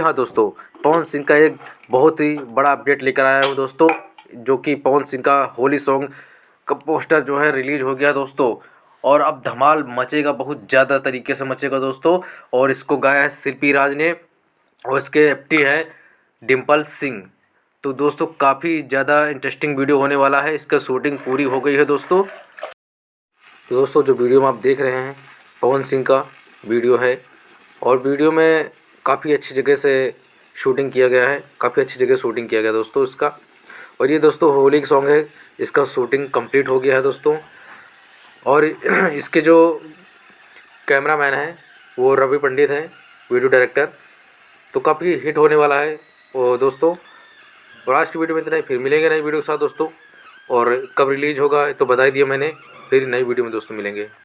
हाँ दोस्तों, पवन सिंह का एक बहुत ही बड़ा अपडेट लेकर आया हूँ दोस्तों, जो कि पवन सिंह का होली सॉन्ग का पोस्टर जो है रिलीज हो गया दोस्तों। और अब धमाल मचेगा, बहुत ज़्यादा तरीके से मचेगा दोस्तों। और इसको गाया है शिल्पी राज ने और इसके एफटी है डिम्पल सिंह। तो दोस्तों काफ़ी ज़्यादा इंटरेस्टिंग वीडियो होने वाला है। इसका शूटिंग पूरी हो गई है दोस्तों। तो दोस्तों जो वीडियो में आप देख रहे हैं पवन सिंह का वीडियो है, और वीडियो में काफ़ी अच्छी जगह से शूटिंग किया गया है, काफ़ी अच्छी जगह शूटिंग किया गया दोस्तों इसका। और ये दोस्तों होली का सॉन्ग है, इसका शूटिंग कंप्लीट हो गया है दोस्तों। और इसके जो कैमरामैन हैं वो रवि पंडित हैं, वीडियो डायरेक्टर। तो काफ़ी हिट होने वाला है वो दोस्तों। और आज की वीडियो में इतना ही, फिर मिलेंगे नई वीडियो के साथ दोस्तों। और कब रिलीज़ होगा तो बता ही दिया मैंने, फिर नई वीडियो में दोस्तों मिलेंगे।